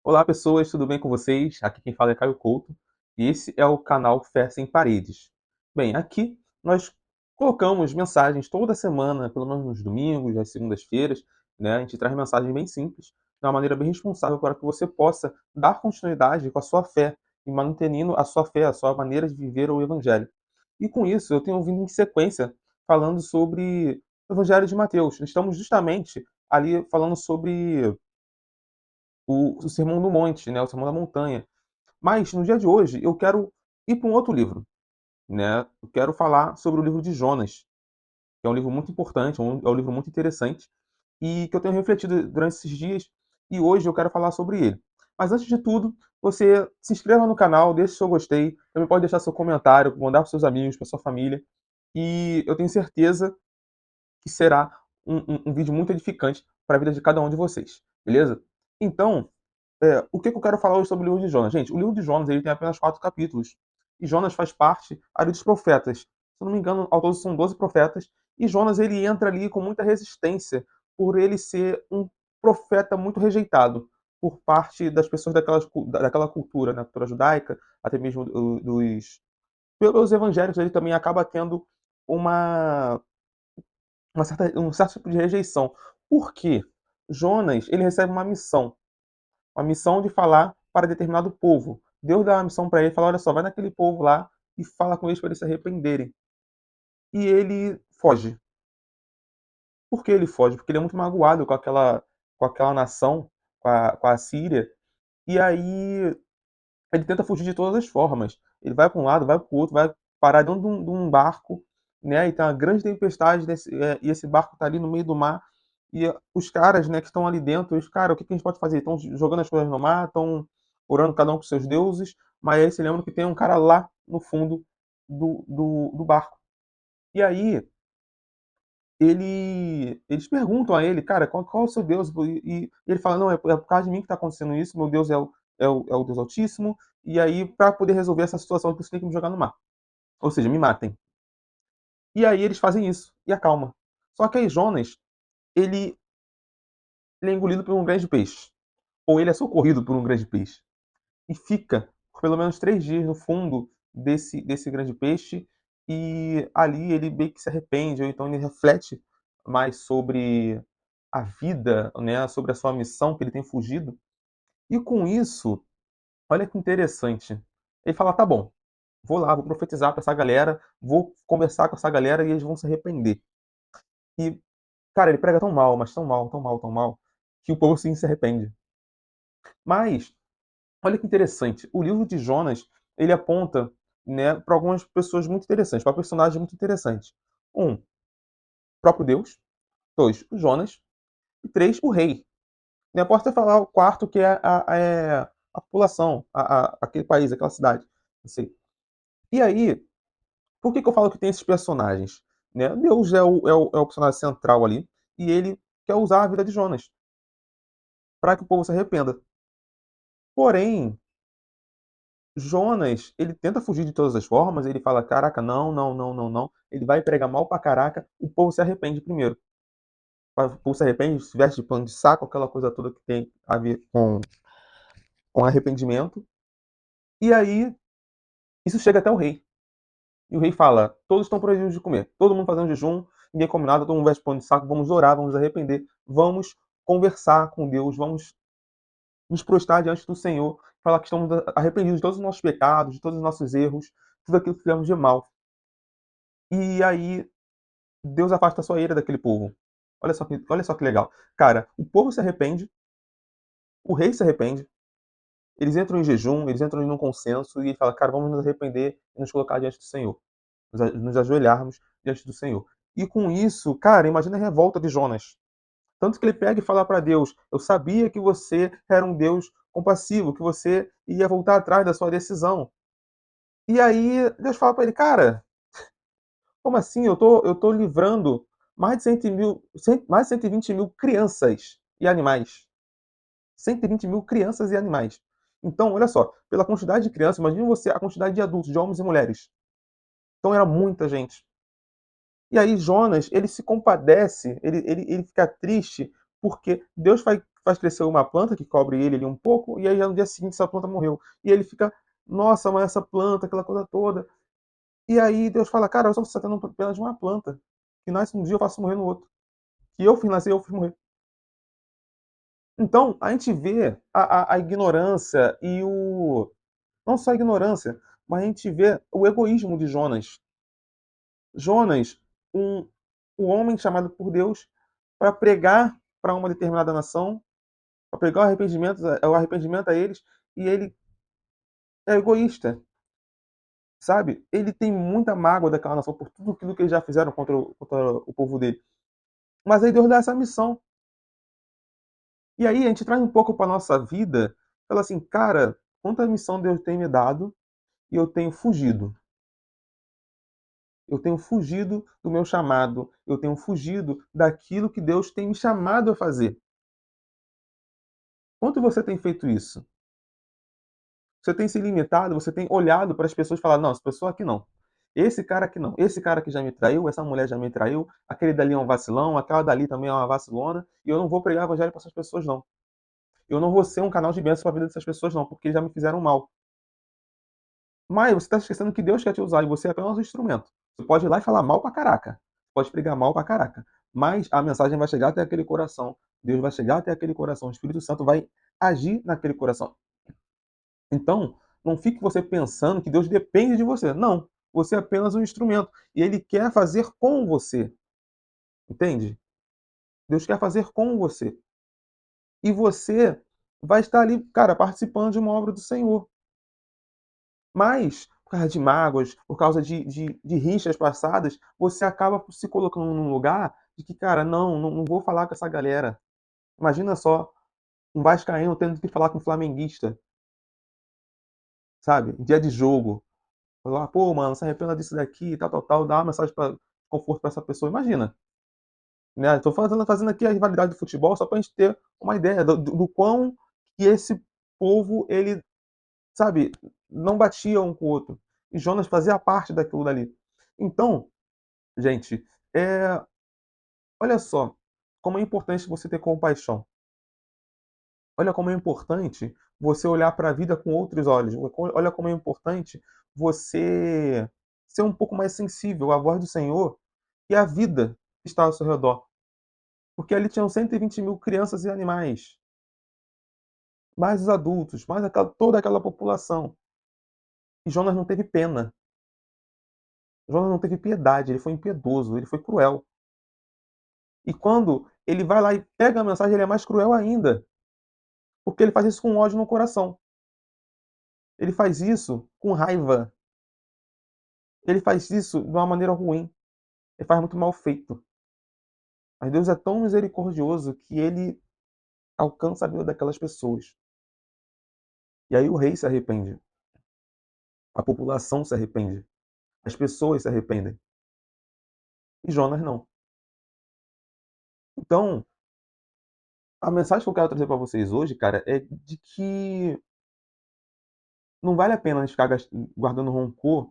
Olá pessoas, tudo bem com vocês? Aqui quem fala é Caio Couto e esse é o canal Fé Sem Paredes. Bem, aqui nós colocamos mensagens toda semana, pelo menos nos domingos, às segundas-feiras, né? A gente traz mensagens bem simples, de uma maneira bem responsável para que você possa dar continuidade com a sua fé e mantendo a sua fé, a sua maneira de viver o Evangelho. E com isso eu tenho vindo em sequência falando sobre o Evangelho de Mateus. Estamos justamente ali falando sobre o Sermão do Monte, né, o Sermão da Montanha. Mas no dia de hoje eu quero ir para um outro livro, né? Eu quero falar sobre o livro de Jonas, que é um livro muito importante, é um livro muito interessante e que eu tenho refletido durante esses dias e hoje eu quero falar sobre ele. Mas antes de tudo, você se inscreva no canal, deixe seu gostei, também pode deixar seu comentário, mandar para seus amigos, para sua família e eu tenho certeza que será um vídeo muito edificante para a vida de cada um de vocês, beleza? Então, o que eu quero falar hoje sobre o livro de Jonas? Gente, o livro de Jonas ele tem apenas 4 capítulos. E Jonas faz parte ali dos profetas. Se eu não me engano, ao todo são 12 profetas. E Jonas ele entra ali com muita resistência por ele ser um profeta muito rejeitado por parte das pessoas daquela cultura, né, cultura judaica, até mesmo pelos evangélicos, ele também acaba tendo uma, um certo tipo de rejeição. Por quê? Jonas ele recebe uma missão de falar para determinado povo. Deus dá uma missão para ele, fala: olha só, vai naquele povo lá e fala com eles para eles se arrependerem. E ele foge. Por que ele foge? Porque ele é muito magoado com aquela nação, com a Síria. E aí ele tenta fugir de todas as formas. Ele vai para um lado, vai para o outro, vai parar dentro de um barco, né? E tem uma grande tempestade e esse barco está ali no meio do mar. E os caras, né, que estão ali dentro, eles, cara, o que, que a gente pode fazer? Estão jogando as coisas no mar, estão orando cada um com seus deuses, mas aí se lembra que tem um cara lá no fundo do barco. E aí eles perguntam a ele, cara, qual é o seu Deus? E ele fala, não, é por causa de mim que está acontecendo isso, meu Deus é o Deus Altíssimo, e aí, para poder resolver essa situação, você tem que me jogar no mar. Ou seja, me matem. E aí eles fazem isso, e acalma. Só que aí Jonas, ele, ele é engolido por um grande peixe. Ou ele é socorrido por um grande peixe. E fica por pelo menos 3 dias no fundo desse grande peixe, e ali ele meio que se arrepende, ou então ele reflete mais sobre a vida, né, sobre a sua missão que ele tem fugido. E com isso, olha que interessante. Ele fala: tá bom, vou lá, vou profetizar para essa galera, vou conversar com essa galera e eles vão se arrepender. E, cara, ele prega tão mal, mas tão mal, tão mal, tão mal, que o povo sim se arrepende. Mas olha que interessante, o livro de Jonas, ele aponta, né, para algumas pessoas muito interessantes, para personagens muito interessantes. Um, o próprio Deus. Dois, o Jonas. E três, o rei. Né, posso até falar o quarto, que é a população, aquele país, aquela cidade. Assim. E aí, por que eu falo que tem esses personagens? Né? Deus é o personagem central ali, e ele quer usar a vida de Jonas para que o povo se arrependa. Porém, Jonas, ele tenta fugir de todas as formas, ele fala, caraca, não, não, não, não, não. Ele vai pregar mal pra caraca, o povo se arrepende primeiro. O povo se arrepende, se veste de pano de saco, aquela coisa toda que tem a ver com arrependimento. E aí, isso chega até o rei. E o rei fala, todos estão proibidos de comer, todo mundo fazendo jejum, ninguém come nada, todo mundo veste pano de saco, vamos orar, vamos arrepender, vamos conversar com Deus, vamos nos prostrar diante do Senhor, falar que estamos arrependidos de todos os nossos pecados, de todos os nossos erros, tudo aquilo que fizemos de mal. E aí Deus afasta a sua ira daquele povo. Olha só que legal. Cara, o povo se arrepende, o rei se arrepende, eles entram em jejum, eles entram em um consenso e fala, cara, vamos nos arrepender e nos colocar diante do Senhor. Nos ajoelharmos diante do Senhor. E com isso, cara, imagina a revolta de Jonas. Tanto que ele pega e fala para Deus: eu sabia que você era um Deus compassivo, que você ia voltar atrás da sua decisão. E aí Deus fala para ele: cara, como assim? Eu tô livrando mais de 100 mil, mais de 120 mil crianças e animais. 120 mil crianças e animais. Então, olha só, pela quantidade de crianças, imagine você a quantidade de adultos, de homens e mulheres. Então era muita gente. E aí Jonas, ele se compadece, ele fica triste, porque Deus faz crescer uma planta que cobre ele ali um pouco, e aí já no dia seguinte essa planta morreu. E ele fica, nossa, mas essa planta, aquela coisa toda. E aí Deus fala, cara, eu só estou tratando apenas de uma planta, que nasce um dia eu faço morrer no outro. Que eu fiz nascer, eu fiz morrer. Então, a gente vê a ignorância e o. Não só a ignorância, mas a gente vê o egoísmo de Jonas. Jonas, um, um homem chamado por Deus para pregar para uma determinada nação, para pregar o arrependimento a eles, e ele é egoísta, sabe? Ele tem muita mágoa daquela nação por tudo aquilo que eles já fizeram contra o povo dele. Mas aí Deus dá essa missão. E aí a gente traz um pouco para nossa vida, fala assim, cara, quanta missão Deus tem me dado e eu tenho fugido. Eu tenho fugido do meu chamado, eu tenho fugido daquilo que Deus tem me chamado a fazer. Quanto você tem feito isso? Você tem se limitado, você tem olhado para as pessoas e falado, não, essa pessoa aqui não. Esse cara aqui não. Esse cara aqui já me traiu, essa mulher já me traiu, aquele dali é um vacilão, aquela dali também é uma vacilona, e eu não vou pregar evangelho para essas pessoas, não. Eu não vou ser um canal de bênção para a vida dessas pessoas, não, porque eles já me fizeram mal. Mas você está esquecendo que Deus quer te usar e você é apenas um instrumento. Você pode ir lá e falar mal pra caraca. Pode pregar mal pra caraca. Mas a mensagem vai chegar até aquele coração. Deus vai chegar até aquele coração. O Espírito Santo vai agir naquele coração. Então, não fique você pensando que Deus depende de você. Não. Você é apenas um instrumento. E Ele quer fazer com você. Entende? Deus quer fazer com você. E você vai estar ali, cara, participando de uma obra do Senhor. Mas, por causa de mágoas, por causa de rixas passadas, você acaba se colocando num lugar de que, cara, não vou falar com essa galera. Imagina só, um vascaíno tendo que falar com um flamenguista, sabe? Dia de jogo. Falar, pô, mano, se arrependa disso daqui, tal, tal, tal, dá uma mensagem de conforto pra essa pessoa. Imagina, né? Tô fazendo aqui a rivalidade do futebol só pra gente ter uma ideia do quão que esse povo, ele, sabe, não batia um com o outro. E Jonas fazia parte daquilo dali. Então, gente, olha só como é importante você ter compaixão. Olha como é importante você olhar para a vida com outros olhos. Olha como é importante você ser um pouco mais sensível à voz do Senhor e à vida que está ao seu redor. Porque ali tinham 120 mil crianças e animais, mais os adultos, mais toda aquela população. E Jonas não teve pena. Jonas não teve piedade, ele foi impiedoso, ele foi cruel. E quando ele vai lá e pega a mensagem, ele é mais cruel ainda. Porque ele faz isso com ódio no coração. Ele faz isso com raiva. Ele faz isso de uma maneira ruim. Ele faz muito mal feito. Mas Deus é tão misericordioso que ele alcança a vida daquelas pessoas. E aí o rei se arrepende. A população se arrepende. As pessoas se arrependem. E Jonas não. Então, a mensagem que eu quero trazer para vocês hoje, cara, é de que não vale a pena a gente ficar guardando rancor.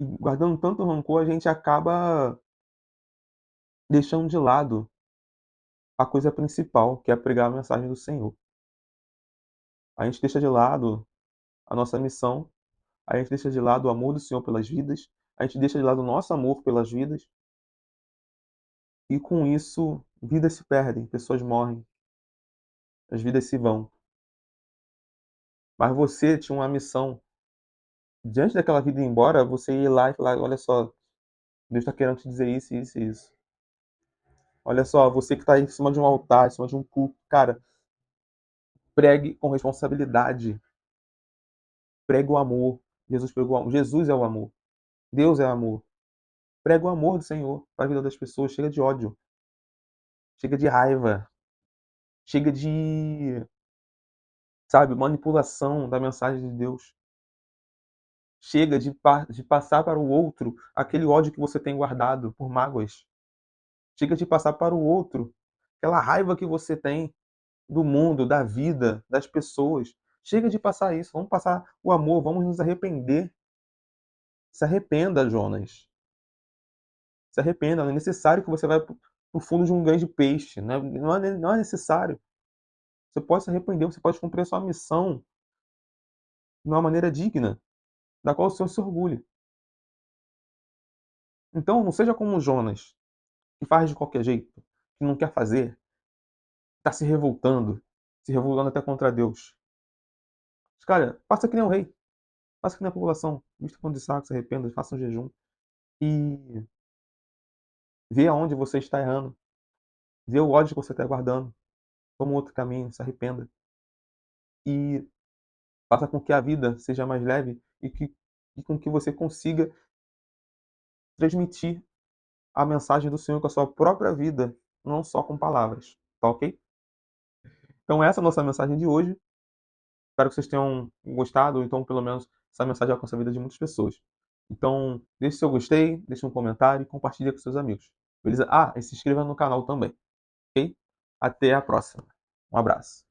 E guardando tanto rancor, a gente acaba deixando de lado a coisa principal, que é pregar a mensagem do Senhor. A gente deixa de lado a nossa missão, a gente deixa de lado o amor do Senhor pelas vidas, a gente deixa de lado o nosso amor pelas vidas, e com isso, vidas se perdem, pessoas morrem, as vidas se vão. Mas você tinha uma missão. Diante daquela vida ir embora, você ir lá e falar: olha só, Deus está querendo te dizer isso, isso e isso. Olha só, você que está em cima de um altar, em cima de um culto, cara, pregue com responsabilidade. Pregue o amor. Jesus pregou o amor. Jesus é o amor. Deus é amor. Prega o amor do Senhor para a vida das pessoas. Chega de ódio. Chega de raiva. Chega de, sabe, manipulação da mensagem de Deus. Chega de passar para o outro aquele ódio que você tem guardado por mágoas. Chega de passar para o outro aquela raiva que você tem do mundo, da vida, das pessoas. Chega de passar isso. Vamos passar o amor. Vamos nos arrepender. Se arrependa, Jonas. Se arrependa. Não é necessário que você vai no fundo de um grande peixe, né, não é necessário. Você pode se arrepender, você pode cumprir a sua missão de uma maneira digna, da qual o Senhor se orgulha. Então não seja como Jonas, que faz de qualquer jeito, que não quer fazer, está se revoltando até contra Deus. Mas, cara, faça que nem o rei, faça que nem a população, vista pano de saco, se arrependa, faça um jejum e vê aonde você está errando, vê o ódio que você está guardando, toma um outro caminho, se arrependa e faça com que a vida seja mais leve e com que você consiga transmitir a mensagem do Senhor com a sua própria vida, não só com palavras, tá ok? Então essa é a nossa mensagem de hoje. Espero que vocês tenham gostado, ou então pelo menos essa mensagem alcance a vida de muitas pessoas. Então, deixe seu gostei, deixe um comentário e compartilhe com seus amigos. Beleza? Ah, e se inscreva no canal também, ok? Até a próxima. Um abraço.